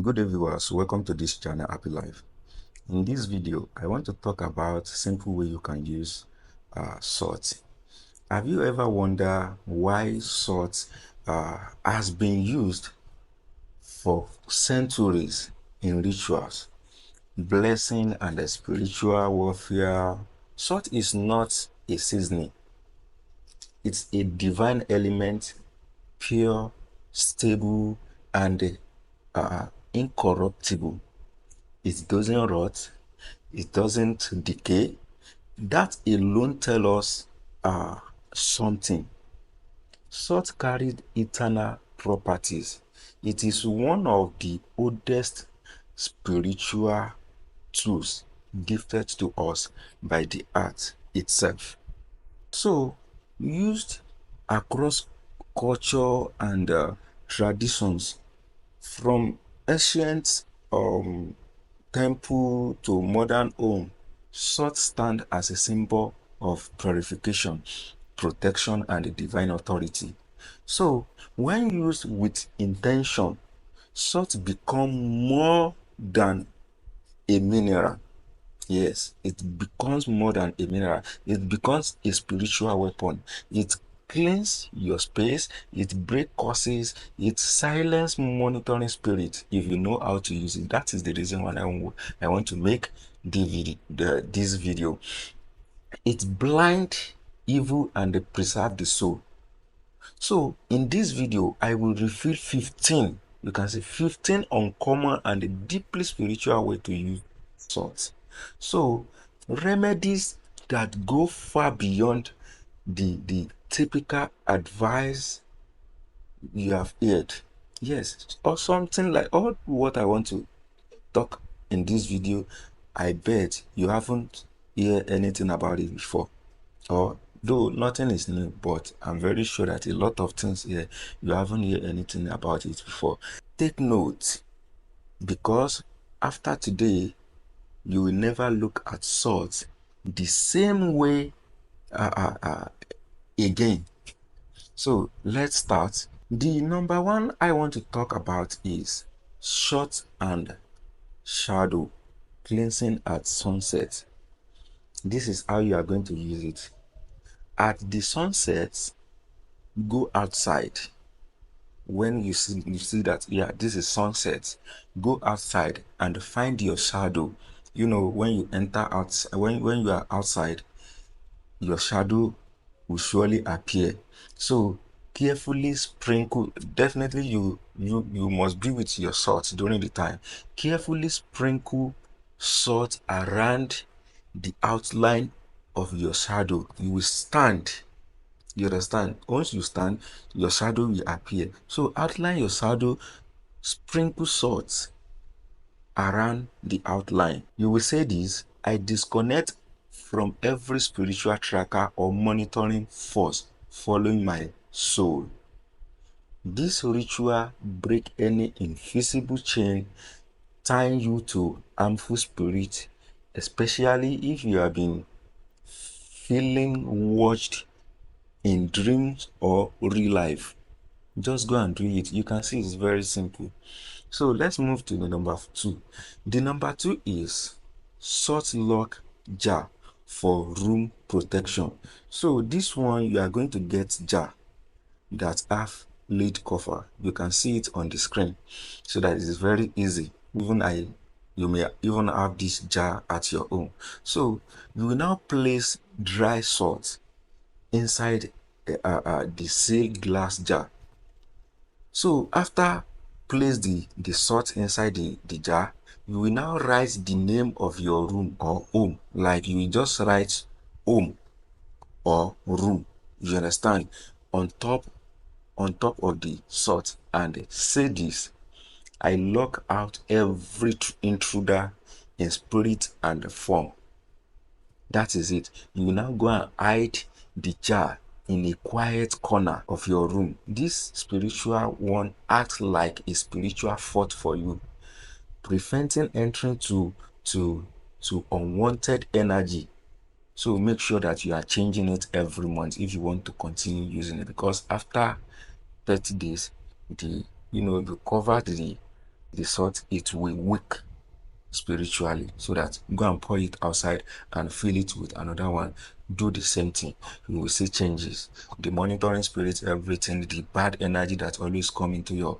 Good day viewers, welcome to this channel Happy Life. In this video, I want to talk about simple way you can use salt. Have you ever wondered why salt has been used for centuries in rituals, blessing and the spiritual warfare? Salt is not a seasoning. It's a divine element, pure, stable, and incorruptible. It doesn't rot, it doesn't decay. That alone tells us something. Salt carried eternal properties. It is one of the oldest spiritual tools gifted to us by the earth itself. So, used across culture and traditions, from ancient temple to modern home, salt stand as a symbol of purification, protection, and divine authority. So, when used with intention, salt become more than a mineral. Yes, it becomes more than a mineral. It becomes a spiritual weapon. It cleans your space, it break curses, it silence monitoring spirit if you know how to use it. That is the reason why I want to make this video. It blind evil and preserve the soul. So in this video, I will reveal 15, you can say 15 uncommon and deeply spiritual way to use salt. So remedies that go far beyond the typical advice you have heard. Yes, or something like all what I want to talk in this video, I bet you haven't heard anything about it before. Or though nothing is new, but I'm very sure that a lot of things here you haven't heard anything about it before. Take note, because after today you will never look at salt the same way again. So let's start. The number one I want to talk about is short and shadow cleansing at sunset. This is how you are going to use it. At the sunset, go outside. When you see that, yeah, this is sunset, go outside and find your shadow. You know, when you enter out, when you are outside, your shadow will surely appear. So carefully sprinkle. Definitely you must be with your salt during the time. Carefully sprinkle salt around the outline of your shadow. You will stand. You understand? Once you stand, your shadow will appear. So outline your shadow, sprinkle salt around the outline. You will say this: I disconnect from every spiritual tracker or monitoring force following my soul. This ritual break any invisible chain tying you to harmful spirit, especially if you have been feeling watched in dreams or real life. Just go and do it. You can see it's very simple. So let's move to the number two. The number two is salt lock jar for room protection. So this one, you are going to get jar that have lid cover. You can see it on the screen, so that it is very easy. You may even have this jar at your home. So you will now place dry salt inside the sealed glass jar. So after place the salt inside the jar, you will now write the name of your room or home. Like you will just write home or room, you understand, on top of the salt, and say this: I lock out every intruder in spirit and form. That is it. You will now go and hide the jar in a quiet corner of your room. This spiritual one acts like a spiritual fort for you, preventing entering to unwanted energy. So make sure that you are changing it every month if you want to continue using it, because after 30 days, you covered the salt, it will weak spiritually, so that go and pour it outside and fill it with another one. Do the same thing. You will see changes. The monitoring spirit, everything, the bad energy that always come into your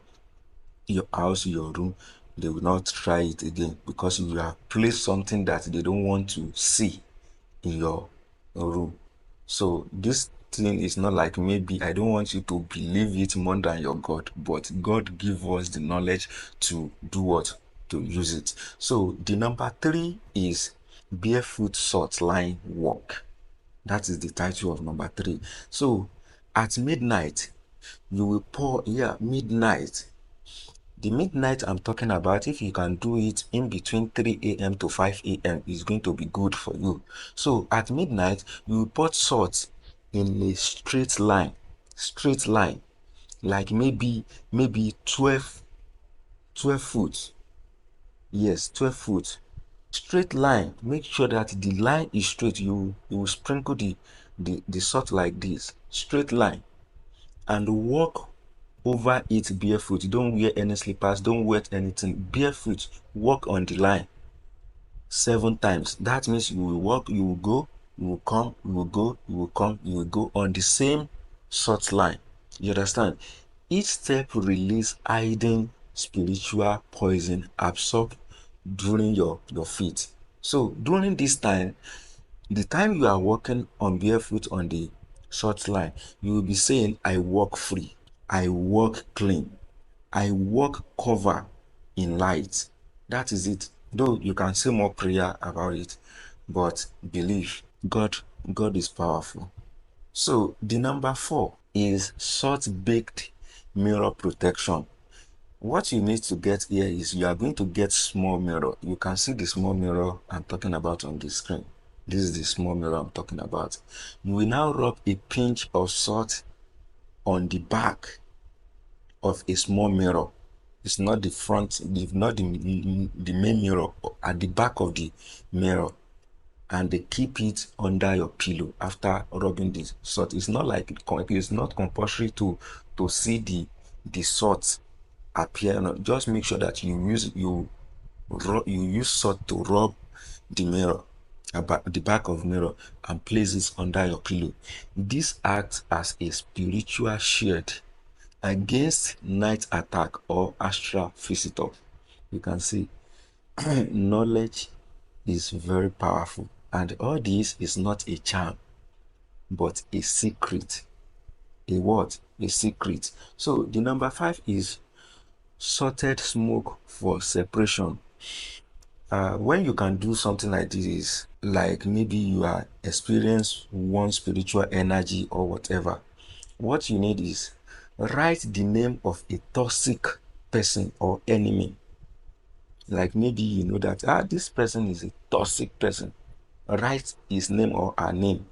house, your room, they will not try it again, because you have placed something that they don't want to see in your room. So this thing is not like, maybe I don't want you to believe it more than your God, but God give us the knowledge to do what? To use it. So the number 3 is barefoot salt line walk. That is the title of number 3. So at midnight, you will pour, midnight. The midnight I'm talking about, if you can do it in between 3 a.m. to 5 a.m., is going to be good for you. So at midnight, you put salt in a straight line, like maybe 12 foot. Yes, 12 foot. Straight line. Make sure that the line is straight. You will sprinkle the salt like this. Straight line. And walk over it barefoot. Don't wear any slippers, don't wear anything. Barefoot, walk on the line 7 times. That means you will walk, you will go, you will come, you will go, you will come, you will go on the same short line. You understand? Each step release hidden spiritual poison absorbed during your feet. So during this time, the time you are walking on barefoot on the short line, you will be saying, I walk free, I walk clean, I walk cover in light. That is it. Though you can say more prayer about it, but believe God, God is powerful. So the number 4 is salt baked mirror protection. What you need to get here is, you are going to get small mirror. You can see the small mirror I'm talking about on the screen. This is the small mirror I'm talking about. You will now rub a pinch of salt on the back of a small mirror. It's not the front, not the main mirror, at the back of the mirror. And they keep it under your pillow after rubbing the salt. It's not like it's not compulsory to see the salt appear. No, just make sure that you use salt to rub the mirror, about the back of mirror, and place it under your pillow. This acts as a spiritual shield against night attack or astral visitor. You can see knowledge is very powerful, and all this is not a charm, but a secret. A what? A secret. So the number 5 is sorted smoke for separation. When you can do something like this, like maybe you are experience one spiritual energy or whatever, what you need is write the name of a toxic person or enemy. Like maybe you know that this person is a toxic person. Write his name or her name,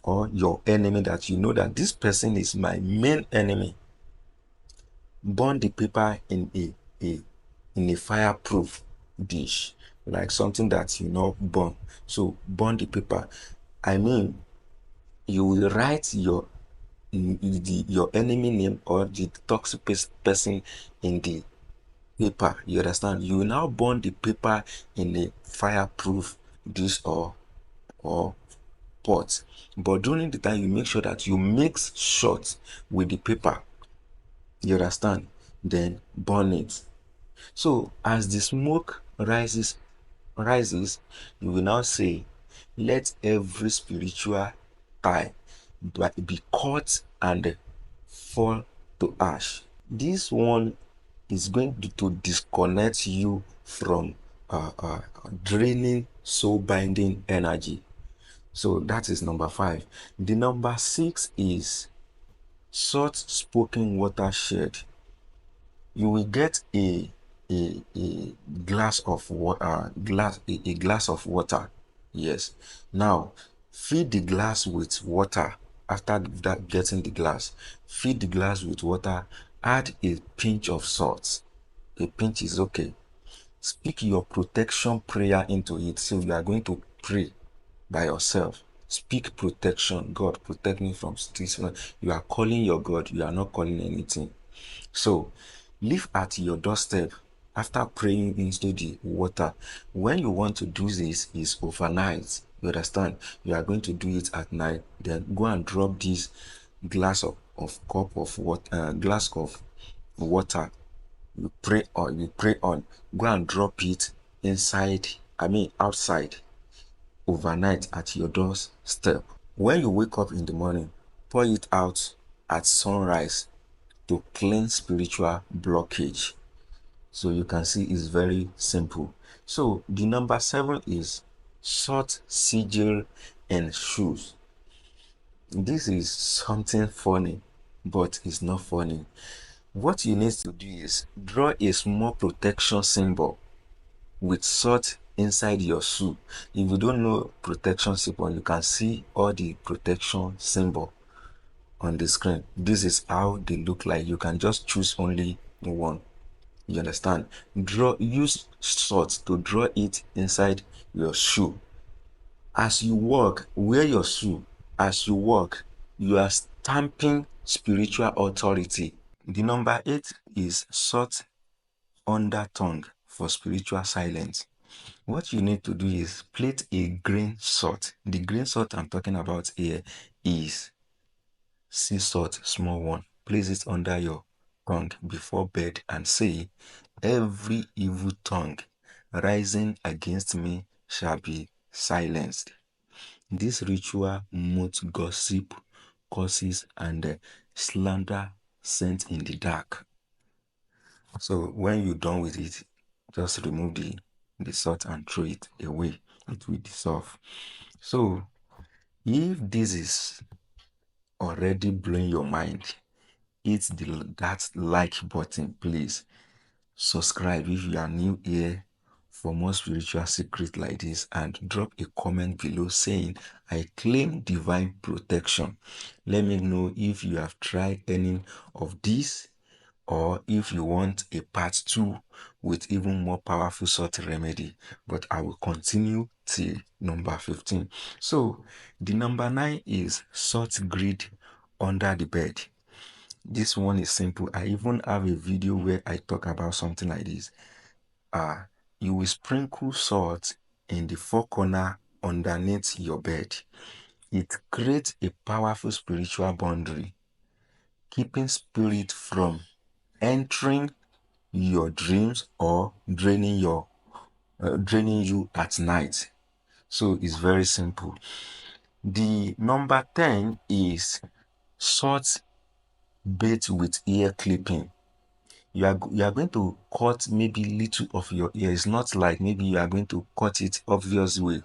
or your enemy that you know that this person is my main enemy. Burn the paper in a fireproof dish, like something that you know burn. So burn the paper. I mean, you will write your enemy name or the toxic person in the paper. You understand? You will now burn the paper in a fireproof dish or pot. But during the time, you make sure that you mix short with the paper. You understand? Then burn it. So as the smoke rises, you will now say, let every spiritual tie be cut and fall to ash. This one is going to disconnect you from draining soul binding energy. So that is number 5. The number 6 is soft spoken watershed. You will get a glass of water, a glass of water. Yes. Now feed the glass with water. After that, getting the glass, feed the glass with water. Add a pinch of salt. A pinch is okay. Speak your protection prayer into it. So you are going to pray by yourself. Speak protection. God, protect me from this. You are calling your God. You are not calling anything. So leave at your doorstep after praying into the water. When you want to do this is overnight. You understand? You are going to do it at night. Then go and drop this cup of water, glass of water. You pray on. Go and drop it inside. I mean outside overnight at your doorstep. When you wake up in the morning, pour it out at sunrise to clean spiritual blockage. So you can see it's very simple. So the number 7 is salt, sigil, and shoes. This is something funny, but it's not funny. What you need to do is draw a small protection symbol with salt inside your shoe. If you don't know protection symbol, you can see all the protection symbol on the screen. This is how they look like. You can just choose only one. You understand? Use salt to draw it inside your shoe. As you walk, wear your shoe. As you walk, you are stamping spiritual authority. The number 8 is salt under tongue for spiritual silence. What you need to do is plate a green salt. The green salt I'm talking about here is sea salt, small one. Place it under your tongue before bed and say, every evil tongue rising against me shall be silenced. This ritual mutes gossip, curses, and slander sent in the dark. So when you're done with it, just remove the salt and throw it away. It will dissolve. So if this is already blowing your mind, hit that like button, please. Subscribe if you are new here for more spiritual secrets like this, and drop a comment below saying I claim divine protection. Let me know if you have tried any of these, or if you want a part 2 with even more powerful salt remedy. But I will continue till number 15. So the number 9 is salt grid under the bed. This one is simple. I even have a video where I talk about something like this. You will sprinkle salt in the four corner underneath your bed. It creates a powerful spiritual boundary, keeping spirit from entering your dreams or draining you at night. So it's very simple. The number 10 is salt bait with ear clipping. You are going to cut maybe little of your ear. It's not like maybe you are going to cut it obvious way.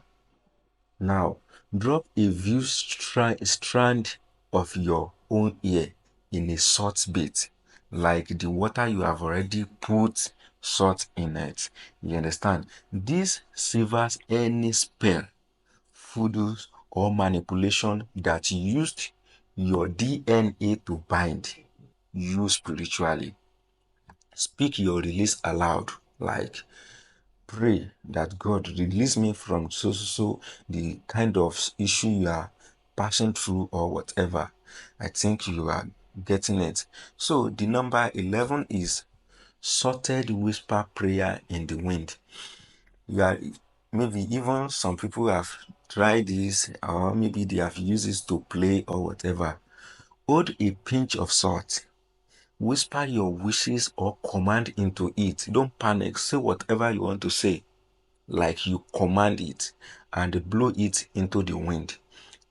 Now drop a few strand of your own ear in a salt bait, like the water you have already put salt in it. You understand? This severs any spell, voodoo, or manipulation that used your DNA to bind you spiritually. Speak your release aloud, like pray that God release me from so the kind of issue you are passing through or whatever. I think you are getting it. So the number 11 is sorted whisper prayer in the wind. You are maybe even some people have tried this, or maybe they have used it to play or whatever. Hold a pinch of salt. Whisper your wishes or command into it. Don't panic. Say whatever you want to say, like you command it, and blow it into the wind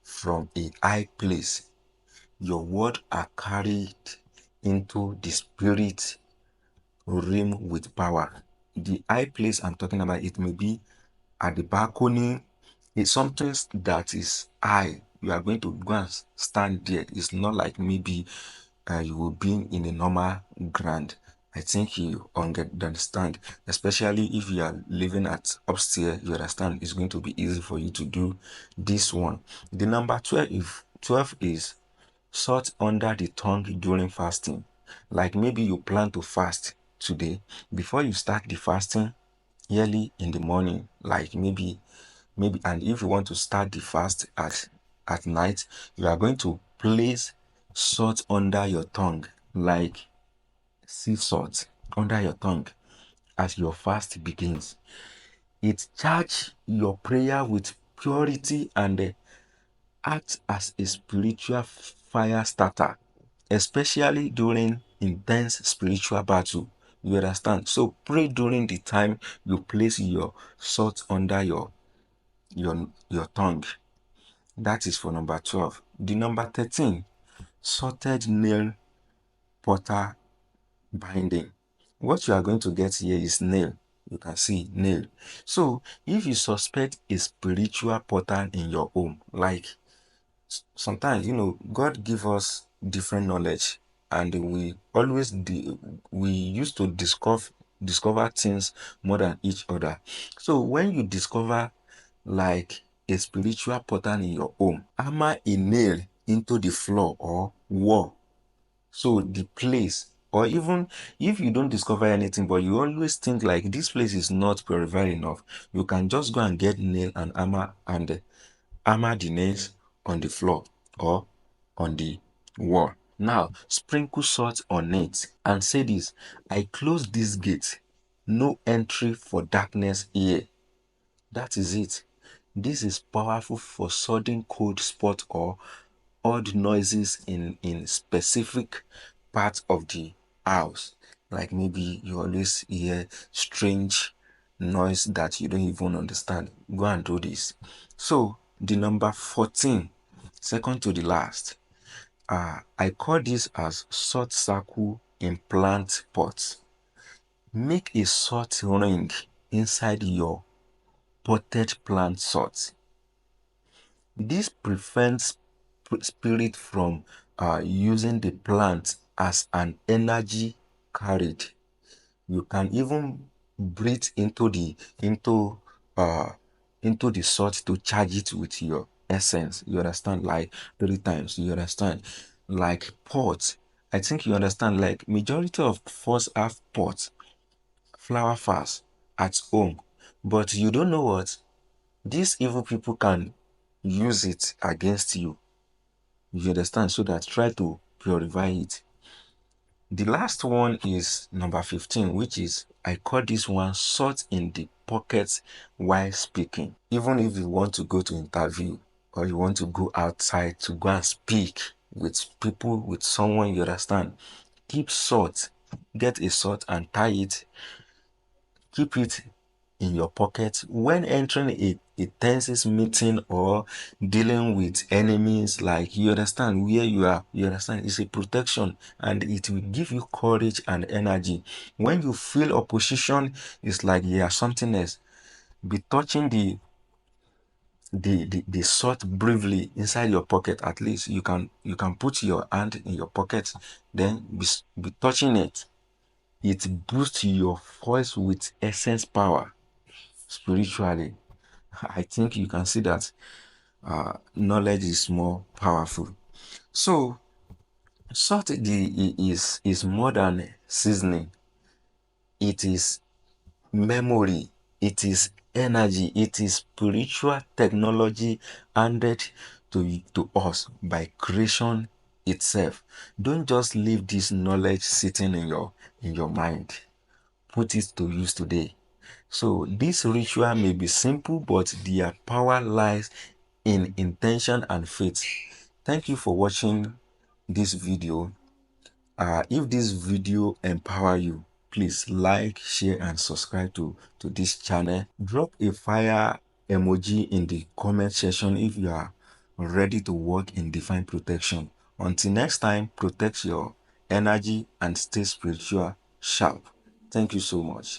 from a high place. Your words are carried into the spirit realm with power. The high place I'm talking about, it may be at the balcony. It's something that is high. You are going to go and stand there. It's not like maybe you will be in a normal ground. I think you understand, especially if you are living at upstairs. You understand it's going to be easy for you to do this one. The number 12 is salt under the tongue during fasting. Like maybe you plan to fast today. Before you start the fasting early in the morning, like maybe and if you want to start the fast at night, you are going to place salt under your tongue, like sea salt under your tongue. as your fast begins. It charges your prayer with purity and acts as a spiritual fire starter, especially during intense spiritual battle. You understand? So pray during the time you place your salt under your tongue. That is for number 12. The number 13, salted nail portal binding. What you are going to get here is nail. You can see nail. So if you suspect a spiritual portal in your home, like sometimes, God give us different knowledge, and we used to discover things more than each other. So when you discover like a spiritual pattern in your home, hammer a nail into the floor or wall, so the place, or even if you don't discover anything but you always think like this place is not purified enough, you can just go and get nail and hammer the nails on the floor or on the wall. Now, sprinkle salt on it and say this: I close this gate, no entry for darkness here. That is it. This is powerful for sudden cold spot or odd noises in specific parts of the house. Like maybe you always hear strange noise that you don't even understand. Go and do this. So the number 14, second to the last, I call this as salt circle implant pot. Make a salt ring inside your potted plant salt. This prevents spirit from using the plant as an energy carried. You can even breathe uh into the salt to charge it with your essence. You understand? Like 3 times. You understand? Like pots. I think you understand. Like majority of us have pots, flower vase at home, but you don't know what these evil people can use it against you. You understand? So that try to purify it. The last one is number 15, which is I call this one salt in the pockets while speaking. Even if you want to go to interview or you want to go outside to go and speak with people, with someone, you understand, keep salt. Get a salt and tie it, keep it in your pocket when entering a tense meeting or dealing with enemies. Like, you understand where you are, you understand, it's a protection and it will give you courage and energy. When you feel opposition, it's like yeah, something else. Be touching the salt briefly inside your pocket. At least you can put your hand in your pocket, then be touching it. It boosts your voice with essence power spiritually. I think you can see that knowledge is more powerful. So salt is more than seasoning. It is memory. It is energy. It is spiritual technology handed to us by creation itself. Don't just leave this knowledge sitting in your mind. Put it to use today. So this ritual may be simple, but their power lies in intention and faith. Thank you for watching this video. If this video empower you, please like, share, and subscribe to this channel. Drop a fire emoji in the comment section if you are ready to work in divine protection. Until next time, protect your energy and stay spiritual sharp. Thank you so much.